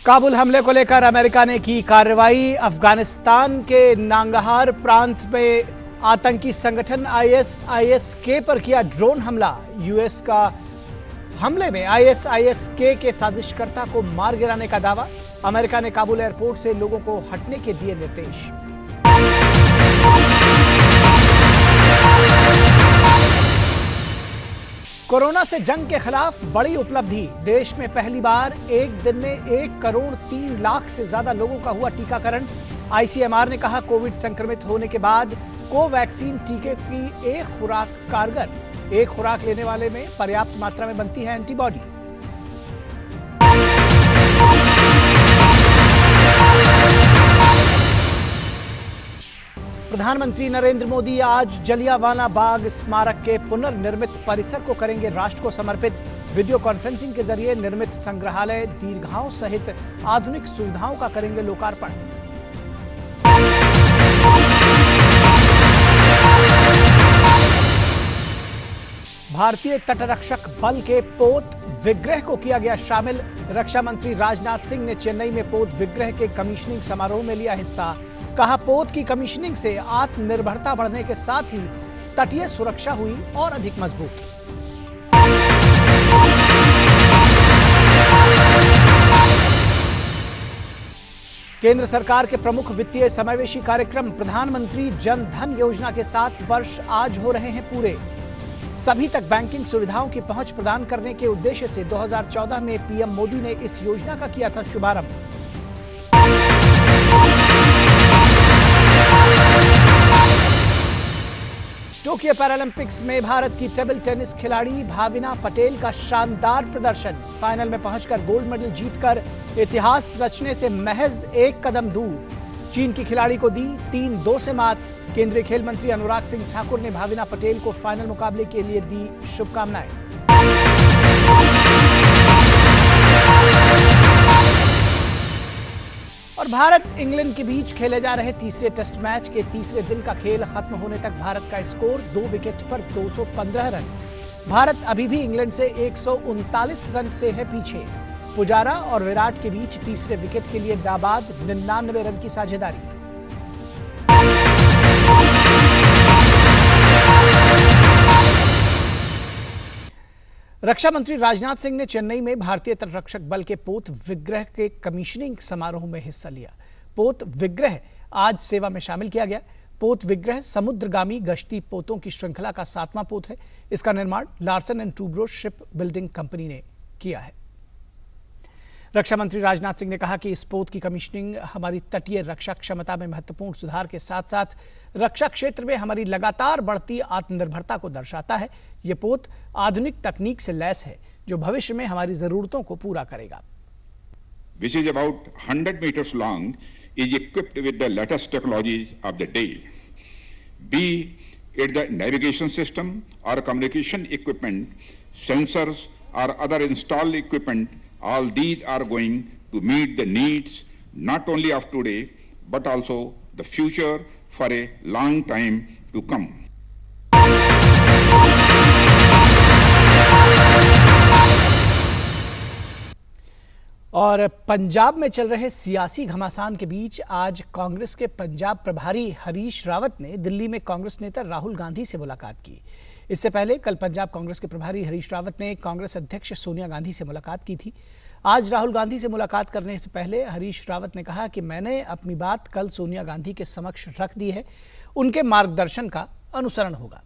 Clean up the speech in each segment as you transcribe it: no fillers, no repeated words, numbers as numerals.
काबुल हमले को लेकर अमेरिका ने की कार्रवाई। अफगानिस्तान के नांगहार प्रांत में आतंकी संगठन आईएसआईएस-के पर किया ड्रोन हमला। यूएस का हमले में आईएसआईएस-के के साजिशकर्ता को मार गिराने का दावा। अमेरिका ने काबुल एयरपोर्ट से लोगों को हटने के दिए निर्देश। कोरोना से जंग के खिलाफ बड़ी उपलब्धि। देश में पहली बार एक दिन में 1 करोड़ 3 लाख से ज्यादा लोगों का हुआ टीकाकरण। आईसीएमआर ने कहा, कोविड संक्रमित होने के बाद कोवैक्सीन टीके की एक खुराक कारगर। एक खुराक लेने वाले में पर्याप्त मात्रा में बनती है एंटीबॉडी। प्रधानमंत्री नरेंद्र मोदी आज जलियांवाला बाग स्मारक के पुनर्निर्मित परिसर को करेंगे राष्ट्र को समर्पित। वीडियो कॉन्फ्रेंसिंग के जरिए निर्मित संग्रहालय, दीर्घाओं सहित आधुनिक सुविधाओं का करेंगे लोकार्पण। भारतीय तटरक्षक बल के पोत विग्रह को किया गया शामिल। रक्षा मंत्री राजनाथ सिंह ने चेन्नई में पोत विग्रह के कमीशनिंग समारोह में लिया हिस्सा। कहा, पोत की कमीशनिंग से आत्मनिर्भरता बढ़ने के साथ ही तटीय सुरक्षा हुई और अधिक मजबूत। केंद्र सरकार के प्रमुख वित्तीय समावेशी कार्यक्रम प्रधानमंत्री जन धन योजना के 7 वर्ष आज हो रहे हैं पूरे। सभी तक बैंकिंग सुविधाओं की पहुंच प्रदान करने के उद्देश्य से 2014 में पीएम मोदी ने इस योजना का किया था शुभारंभ। टोक्यो पैरालंपिक्स में भारत की टेबल टेनिस खिलाड़ी भाविना पटेल का शानदार प्रदर्शन। फाइनल में पहुंचकर गोल्ड मेडल जीतकर इतिहास रचने से महज 1 कदम दूर। चीन की खिलाड़ी को दी 3-2 से मात। केंद्रीय खेल मंत्री अनुराग सिंह ठाकुर ने भाविना पटेल को फाइनल मुकाबले के लिए दी शुभकामनाएं। और भारत इंग्लैंड के बीच खेले जा रहे तीसरे टेस्ट मैच के तीसरे दिन का खेल खत्म होने तक भारत का स्कोर 2 विकेट पर 215 रन। भारत अभी भी इंग्लैंड से 139 रन से है पीछे। पुजारा और विराट के बीच तीसरे विकेट के लिए नाबाद 99 रन की साझेदारी। रक्षा मंत्री राजनाथ सिंह ने चेन्नई में भारतीय तटरक्षक बल के पोत विग्रह के कमीशनिंग समारोह में हिस्सा लिया। पोत विग्रह आज सेवा में शामिल किया गया। पोत विग्रह समुद्रगामी गश्ती पोतों की श्रृंखला का 7वां पोत है। इसका निर्माण Larsen and Toubro ship building company ने किया है। रक्षा मंत्री राजनाथ सिंह ने कहा कि इस पोत की कमीशनिंग हमारी तटीय रक्षा क्षमता में महत्वपूर्ण सुधार के साथ साथ रक्षा क्षेत्र में हमारी लगातार बढ़ती आत्मनिर्भरता को दर्शाता है। ये पोत आधुनिक तकनीक से लैस है जो भविष्य में हमारी जरूरतों को पूरा करेगा। Which is about 100 meters long, is equipped with the latest technologies of the day. Be it the navigation system or communication equipment, sensors or other installed equipment, all these are going to meet the needs not only of today but also the future for a long time to come. और पंजाब में चल रहे सियासी घमासान के बीच आज कांग्रेस के पंजाब प्रभारी हरीश रावत ने दिल्ली में कांग्रेस नेता राहुल गांधी से मुलाकात की। इससे पहले कल पंजाब कांग्रेस के प्रभारी हरीश रावत ने कांग्रेस अध्यक्ष सोनिया गांधी से मुलाकात की थी। आज राहुल गांधी से मुलाकात करने से पहले हरीश रावत ने कहा कि मैंने अपनी बात कल सोनिया गांधी के समक्ष रख दी है, उनके मार्गदर्शन का अनुसरण होगा।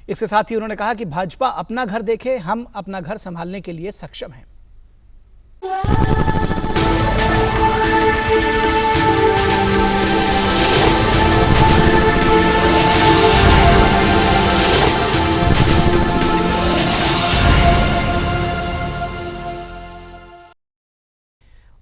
इसके साथ ही उन्होंने कहा कि भाजपा अपना घर देखे, हम अपना घर संभालने के लिए सक्षम हैं।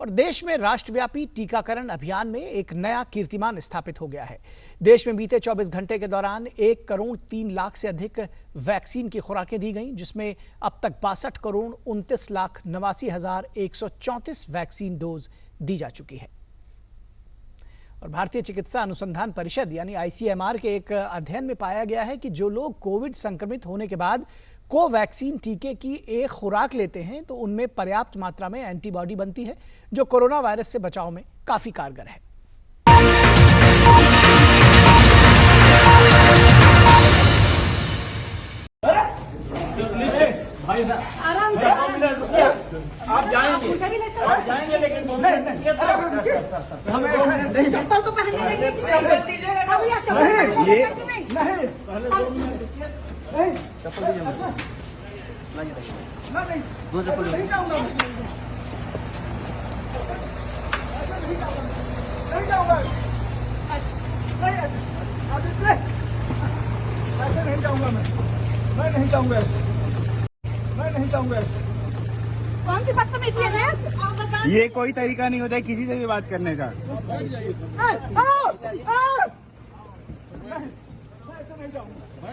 और देश में राष्ट्रव्यापी टीकाकरण अभियान में एक नया कीर्तिमान स्थापित हो गया है। देश में बीते 24 घंटे के दौरान 1 करोड़ 3 लाख से अधिक वैक्सीन की खुराकें दी गईं, जिसमें अब तक 62 करोड़ 29 लाख 89,134 वैक्सीन डोज दी जा चुकी है। और भारतीय चिकित्सा अनुसंधान परिषद यानी आईसीएमआर के एक अध्ययन में पाया गया है कि जो लोग कोविड संक्रमित होने के बाद कोवैक्सीन टीके की एक खुराक लेते हैं तो उनमें पर्याप्त मात्रा में एंटीबॉडी बनती है, जो कोरोना वायरस से बचाव में काफी कारगर है। आराम से आप जाएंगे लेकिन हमें चप्पल तो पहनने देंगे अभी आप चप्पल नहीं चप्पल नहीं जाऊंगा ऐसे नहीं जाऊंगा मैं नहीं जाऊंगा मैं नहीं चाहूंगा। कौन सी बदतमीजी है? ये कोई तरीका नहीं होता है किसी से भी बात करने का। बैठ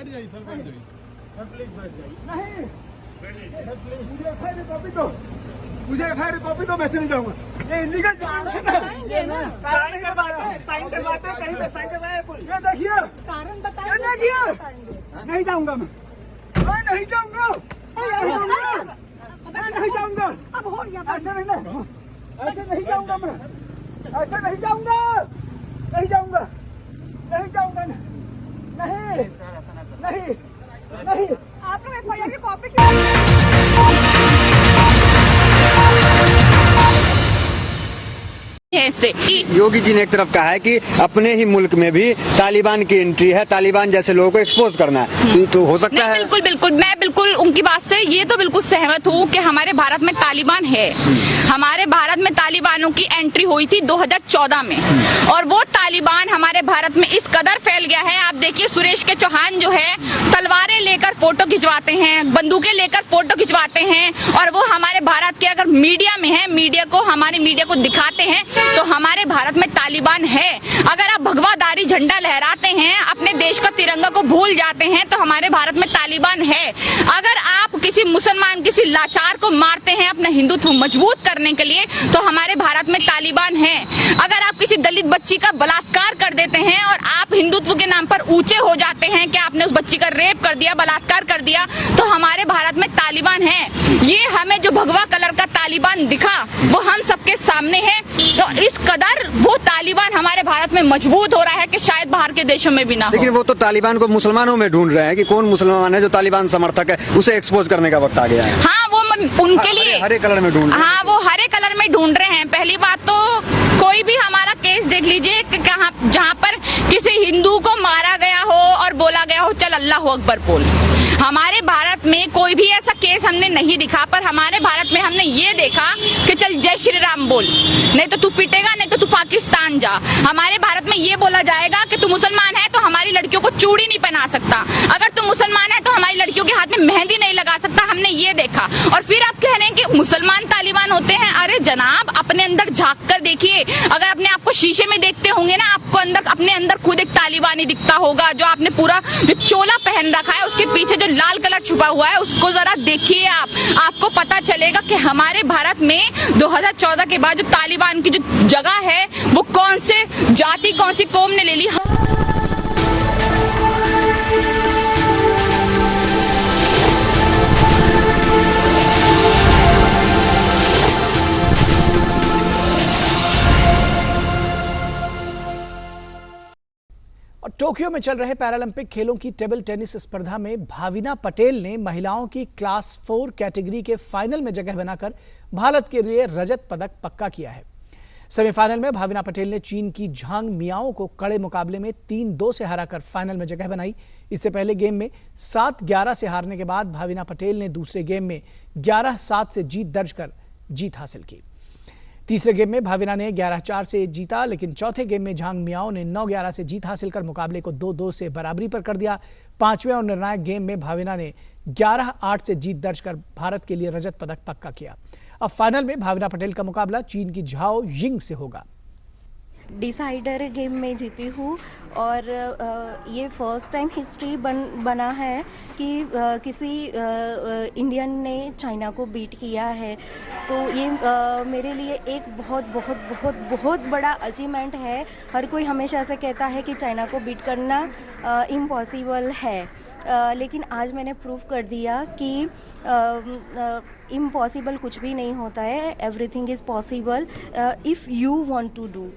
जाइए सर, बैठ जाइए। नहीं, मुझे एफआईआर कॉपी दो, मैं से नहीं जाऊंगा। ये इलीगल डिटेंशन है। साइन करवाते हैं कहीं पे, साइन करवाए। ये देखिए, कारण बताइए। ये देखिए, नहीं जाऊंगा मैं नहीं जाऊंगा। मैं नहीं जाऊंगा। अब हो गया, ऐसे नहीं जाऊंगा मैं, ऐसे नहीं जाऊंगा, नहीं जाऊंगा, नहीं जाऊंगा, नहीं नहीं नहीं। आपने एफआईआर की कॉपी से योगी जी ने एक तरफ कहा है कि अपने ही मुल्क में भी तालिबान की एंट्री है, तालिबान जैसे लोगों को एक्सपोज करना है, तो हो सकता है। बिल्कुल बिल्कुल, मैं बिल्कुल उनकी बात से ये तो बिल्कुल सहमत हूँ कि हमारे भारत में तालिबान है। हमारे भारत में तालिबानों की एंट्री हुई थी 2014 में, और वो तालिबान हमारे भारत में इस कदर फैल गया है। आप देखिए, सुरेश के चौहान जो है तलवारें लेकर फोटो खिंचवाते हैं, बंदूकें लेकर फोटो खिंचवाते हैं, और वो हमारे भारत के अगर मीडिया में है, हमारे मीडिया को दिखाते हैं तो हमारे भारत में तालिबान है। अगर आप भगवाधारी झंडा लहराते हैं, अपने देश का तिरंगा को भूल जाते हैं, तो हमारे भारत में तालिबान है। अगर आप किसी मुसलमान, किसी लाचार को मारते हैं अपना हिंदुत्व मजबूत करने के लिए, तो हमारे भारत में तालिबान है। अगर आप किसी दलित बच्ची का बलात्कार कर देते हैं और आप हिंदुत्व के नाम पर ऊंचे हो जाते हैं कि आपने उस बच्ची का रेप कर दिया, बलात्कार कर दिया, तो हमारे भारत में तालिबान है। ये हमें जो भगवा कलर का तालिबान दिखा वो हम सबके सामने है। तो इस कदर वो तालिबान हमारे भारत में मजबूत हो रहा है कि शायद बाहर के देशों में भी ना हो। लेकिन वो तो तालिबान को मुसलमानों में ढूंढ रहे हैं कि कौन मुसलमान है जो तालिबान समर्थक है, उसे एक्सपोज करने का वक्त आ गया है। हाँ, वो उनके लिए हरे कलर में ढूंढ रहे हैं। हाँ, वो हरे कलर में ढूंढ रहे हैं। पहली बात तो कोई भी हमारा केस देख लीजिए कि जहाँ पर किसी हिंदू को मारा गया हो और बोला गया हो चल अल्लाह अकबर बोल। हमारे भारत में कोई भी ऐसा केस हमने नहीं दिखा, पर हमारे भारत में हमने ये देखा कि चल जय श्री राम बोल, नहीं तो तू पिटेगा, नहीं तो तू पाकिस्तान जा। हमारे भारत में ये बोला जाएगा कि तू मुसलमान है तो हमारी लड़कियों को चूड़ी नहीं पहना सकता, अगर तू मुसलमान है तो हमारी लड़कियों के हाथ में मेहंदी नहीं लगा सकता। हमने ये देखा। और फिर आप कह रहे हैं कि मुसलमान तालिबान होते हैं। अरे जनाब, अपने अंदर झांक कर देखिए। अगर अपने आप को शीशे में देखते होंगे ना, आपको अपने अंदर खुद एक तालिबानी दिखता होगा। जो आपने पूरा चोला पहन रखा है, उसके पीछे जो लाल कलर छुपा हुआ है, उसको जरा देखिए आपको पता चलेगा कि हमारे भारत में 2014 के बाद जो तालिबान की जो जगह है वो कौन से जाति, कौन सी कौम ने ले ली। और टोक्यो में चल रहे पैरालंपिक खेलों की टेबल टेनिस स्पर्धा में भाविना पटेल ने महिलाओं की क्लास 4 कैटेगरी के फाइनल में जगह बनाकर भारत के लिए रजत पदक पक्का किया है। सेमीफाइनल में भाविना पटेल ने चीन की झांग मियाओ को कड़े मुकाबले में 3-2 से हराकर फाइनल में जगह बनाई। इससे पहले गेम में 7-11 से हारने के बाद भाविना पटेल ने दूसरे गेम में 11-7 से जीत दर्ज कर जीत हासिल की। तीसरे गेम में भाविना ने 11-4 से जीता, लेकिन चौथे गेम में झांग मियाओ ने 9-11 से जीत हासिल कर मुकाबले को 2-2 से बराबरी पर कर दिया। पांचवें और निर्णायक गेम में भाविना ने 11-8 से जीत दर्ज कर भारत के लिए रजत पदक पक्का किया। अब फाइनल में भाविना पटेल का मुकाबला चीन की झाओ यिंग से होगा। डिसाइडर गेम में जीती हूँ और ये फर्स्ट टाइम हिस्ट्री बना है कि किसी इंडियन ने चाइना को बीट किया है। तो ये मेरे लिए एक बहुत बहुत बहुत बहुत बड़ा अचीवमेंट है। हर कोई हमेशा से कहता है कि चाइना को बीट करना इम्पॉसिबल है, लेकिन आज मैंने प्रूव कर दिया कि इम्पॉसिबल कुछ भी नहीं होता है, everything is possible if you want to do.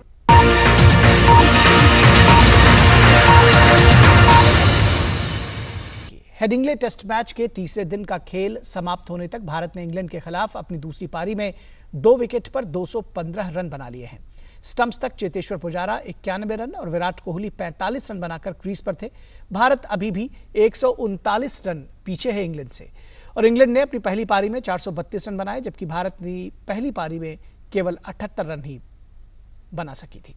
Headingley test match के तीसरे दिन का खेल समाप्त होने तक भारत ने इंग्लैंड के खिलाफ अपनी दूसरी पारी में 2 विकेट पर 215 रन बना लिए हैं। स्टंप्स तक चेतेश्वर पुजारा 91 रन और विराट कोहली 45 रन बनाकर क्रीज पर थे। भारत अभी भी 139 रन पीछे है इंग्लैंड से और इंग्लैंड ने अपनी पहली पारी में 432 रन बनाए, जबकि भारत ने पहली पारी में केवल 78 रन ही बना सकी थी।